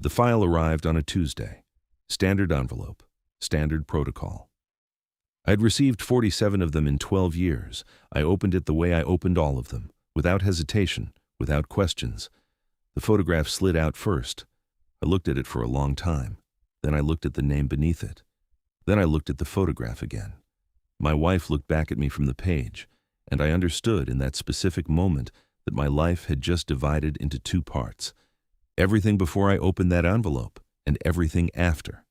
The file arrived on a Tuesday. Standard envelope. Standard protocol. I had received 47 of them in 12 years. I opened it the way I opened all of them, without hesitation, without questions. The photograph slid out first. I looked at it for a long time. Then I looked at the name beneath it. Then I looked at the photograph again. My wife looked back at me from the page, and I understood in that specific moment that my life had just divided into two parts. Everything before I opened that envelope, and everything after.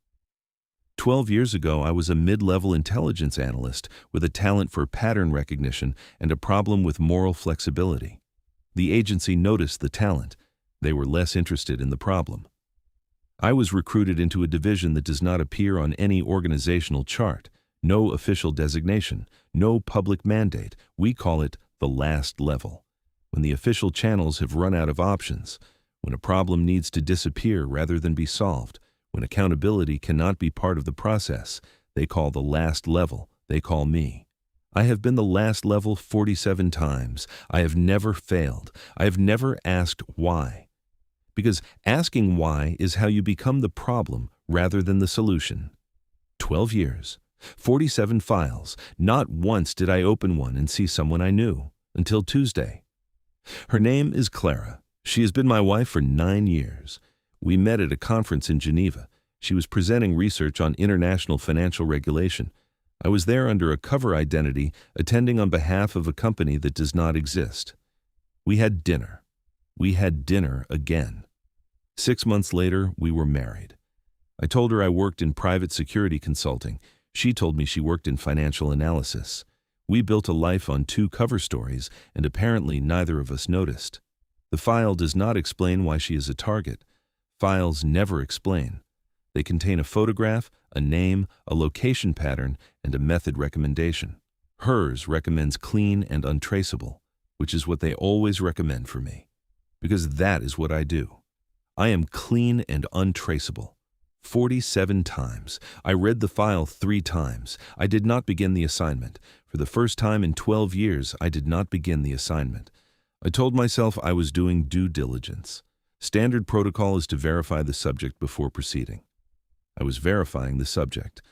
12 years ago, I was a mid-level intelligence analyst with a talent for pattern recognition and a problem with moral flexibility. The agency noticed the talent. They were less interested in the problem. I was recruited into a division that does not appear on any organizational chart, no official designation, no public mandate. We call it the last level. When the official channels have run out of options, when a problem needs to disappear rather than be solved, when accountability cannot be part of the process, they call the last level, they call me. I have been the last level 47 times. I have never failed. I have never asked why. Because asking why is how you become the problem rather than the solution. 12 years, 47 files. Not once did I open one and see someone I knew, until Tuesday. Her name is Clara. She has been my wife for 9 years. We met at a conference in Geneva. She was presenting research on international financial regulation. I was there under a cover identity, attending on behalf of a company that does not exist. We had dinner. We had dinner again. 6 months later, we were married. I told her I worked in private security consulting. She told me she worked in financial analysis. We built a life on 2 cover stories, and apparently neither of us noticed. The file does not explain why she is a target. Files never explain. They contain a photograph, a name, a location pattern, and a method recommendation. Hers recommends clean and untraceable, which is what they always recommend for me, because that is what I do. I am clean and untraceable. 47 times. I read the file 3 times. I did not begin the assignment. For the first time in 12 years, I did not begin the assignment. I told myself I was doing due diligence. Standard protocol is to verify the subject before proceeding. I was verifying the subject.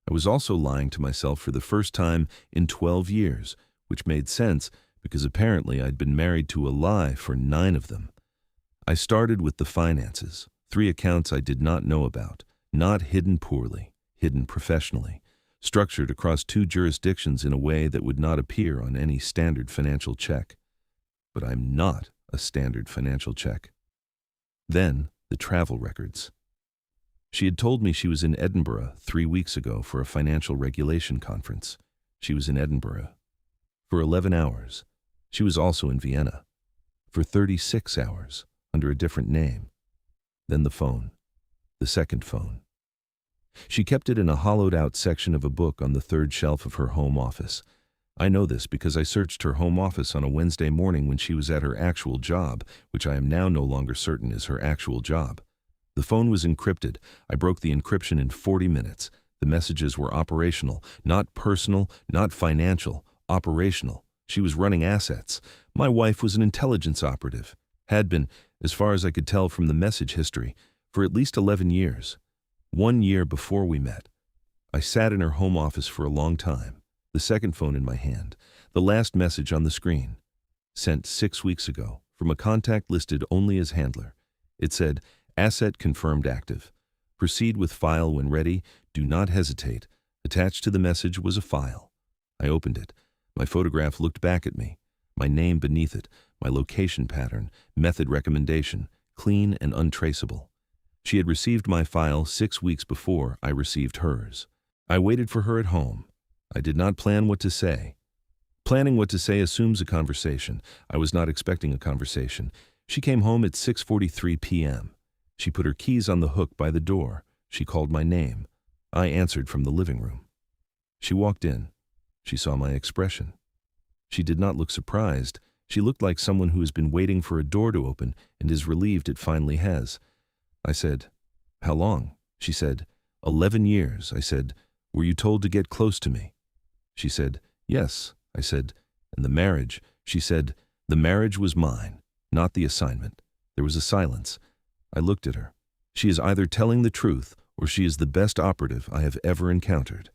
I was also lying to myself for the first time in 12 years, which made sense because apparently I'd been married to a lie for 9 of them. I started with the finances, 3 accounts I did not know about, not hidden poorly, hidden professionally, structured across 2 jurisdictions in a way that would not appear on any standard financial check. But I'm not a standard financial check. Then, the travel records. She had told me she was in Edinburgh 3 weeks ago for a financial regulation conference. She was in Edinburgh for 11 hours. She was also in Vienna for 36 hours under a different name. Then the phone, the second phone. She kept it in a hollowed-out section of a book on the 3rd shelf of her home office. I know this because I searched her home office on a Wednesday morning when she was at her actual job, which I am now no longer certain is her actual job. The phone was encrypted. I broke the encryption in 40 minutes. The messages were operational, not personal, not financial, operational. She was running assets. My wife was an intelligence operative, had been, as far as I could tell from the message history, for at least 11 years. 1 year before we met. I sat in her home office for a long time, the second phone in my hand, the last message on the screen. Sent 6 weeks ago, from a contact listed only as handler. It said, "Asset confirmed active. Proceed with file when ready. Do not hesitate." Attached to the message was a file. I opened it. My photograph looked back at me. My name beneath it, my location pattern, method recommendation, clean and untraceable. She had received my file 6 weeks before I received hers. I waited for her at home. I did not plan what to say. Planning what to say assumes a conversation. I was not expecting a conversation. She came home at 6:43 p.m. She put her keys on the hook by the door. She called my name. I answered from the living room. She walked in. She saw my expression. She did not look surprised. She looked like someone who has been waiting for a door to open and is relieved it finally has. I said, "How long?" She said, 11 years. I said, "Were you told to get close to me?" She said, "Yes." I said, "And the marriage?" She said, "The marriage was mine, not the assignment." There was a silence. I looked at her. She is either telling the truth or she is the best operative I have ever encountered.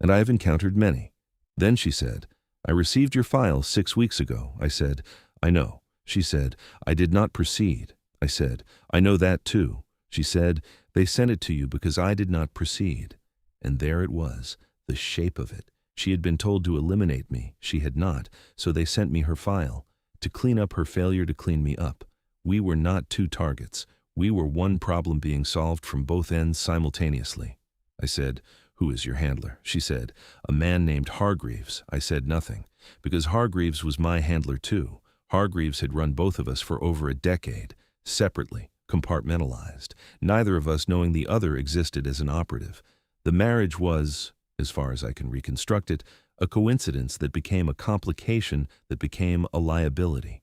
And I have encountered many. Then she said, I received your file 6 weeks ago. I said, I know. She said, I did not proceed. I said, I know that too. She said, they sent it to you because I did not proceed. And there it was, the shape of it. She had been told to eliminate me. She had not, so they sent me her file, to clean up her failure to clean me up. We were not two targets. We were one problem being solved from both ends simultaneously. I said, who is your handler? She said, a man named Hargreaves. I said nothing, because Hargreaves was my handler too. Hargreaves had run both of us for over a decade, separately, compartmentalized, neither of us knowing the other existed as an operative. The marriage was, as far as I can reconstruct it, a coincidence that became a complication that became a liability.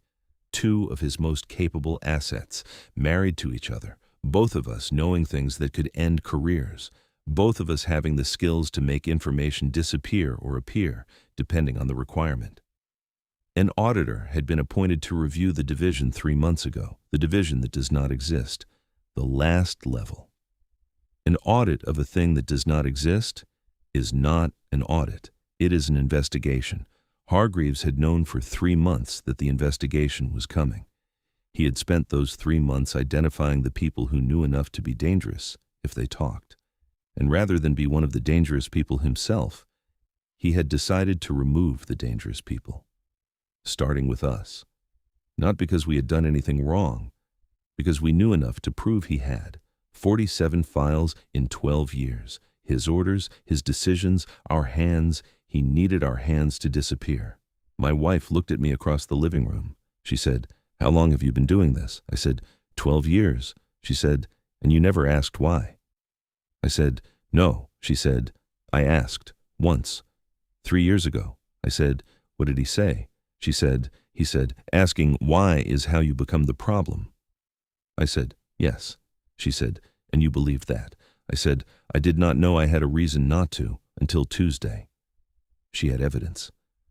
Two of his most capable assets, married to each other, both of us knowing things that could end careers, both of us having the skills to make information disappear or appear, depending on the requirement. An auditor had been appointed to review the division 3 months ago, the division that does not exist, the last level. An audit of a thing that does not exist is not an audit. It is an investigation. Hargreaves had known for 3 months that the investigation was coming. He had spent those 3 months identifying the people who knew enough to be dangerous if they talked. And rather than be one of the dangerous people himself, he had decided to remove the dangerous people, starting with us. Not because we had done anything wrong, because we knew enough to prove he had. 47 files in 12 years. His orders, his decisions, our hands. He needed our hands to disappear. My wife looked at me across the living room. She said, how long have you been doing this? I said, 12 years. She said, and you never asked why. I said, no. She said, I asked, once, 3 years ago. I said, what did he say? She said, he said, asking why is how you become the problem. I said, yes. She said, and you believed that. I said, I did not know I had a reason not to until Tuesday. She had evidence,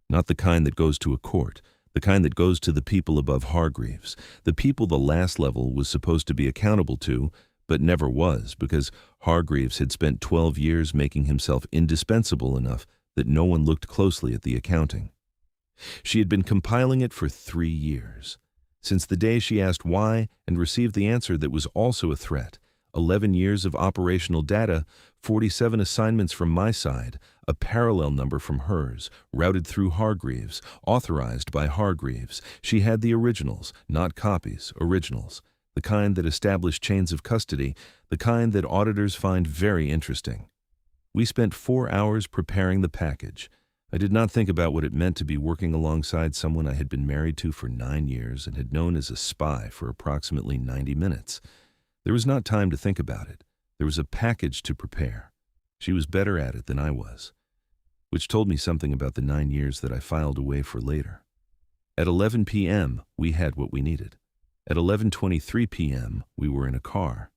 not the kind that goes to a court, the kind that goes to the people above Hargreaves, the people the last level was supposed to be accountable to, but never was, because Hargreaves had spent 12 years making himself indispensable enough that no one looked closely at the accounting. She had been compiling it for 3 years, since the day she asked why and received the answer that was also a threat. 11 years of operational data, 47 assignments from my side, a parallel number from hers, routed through Hargreaves, authorized by Hargreaves. She had the originals, not copies, originals, the kind that establish chains of custody, the kind that auditors find very interesting. We spent 4 hours preparing the package. I did not think about what it meant to be working alongside someone I had been married to for 9 years and had known as a spy for approximately 90 minutes. There was not time to think about it. There was a package to prepare. She was better at it than I was, which told me something about the 9 years that I filed away for later. At 11 p.m., we had what we needed. At 11:23 p.m., we were in a car.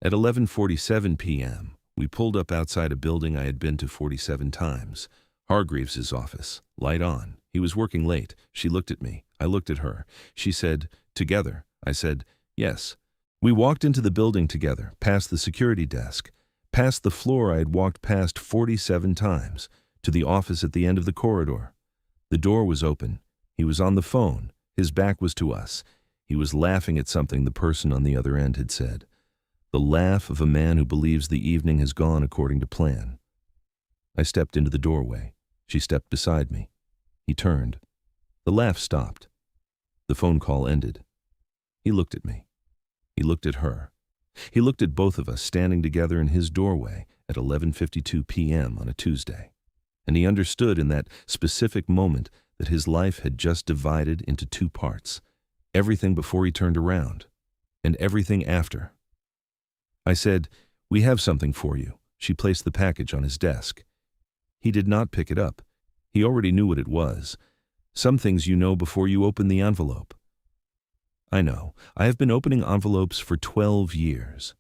At 11:47 p.m., we pulled up outside a building I had been to 47 times. Hargreaves's office, light on. He was working late. She looked at me. I looked at her. She said, together. I said, yes. We walked into the building together, past the security desk, past the floor I had walked past 47 times, to the office at the end of the corridor. The door was open. He was on the phone. His back was to us. He was laughing at something the person on the other end had said. The laugh of a man who believes the evening has gone according to plan. I stepped into the doorway. She stepped beside me. He turned. The laugh stopped. The phone call ended. He looked at me. He looked at her. He looked at both of us standing together in his doorway at 11:52 p.m. on a Tuesday. And he understood in that specific moment that his life had just divided into 2 parts. Everything before he turned around, and everything after. I said, we have something for you. She placed the package on his desk. He did not pick it up. He already knew what it was. Some things you know before you open the envelope. I know. I have been opening envelopes for 12 years.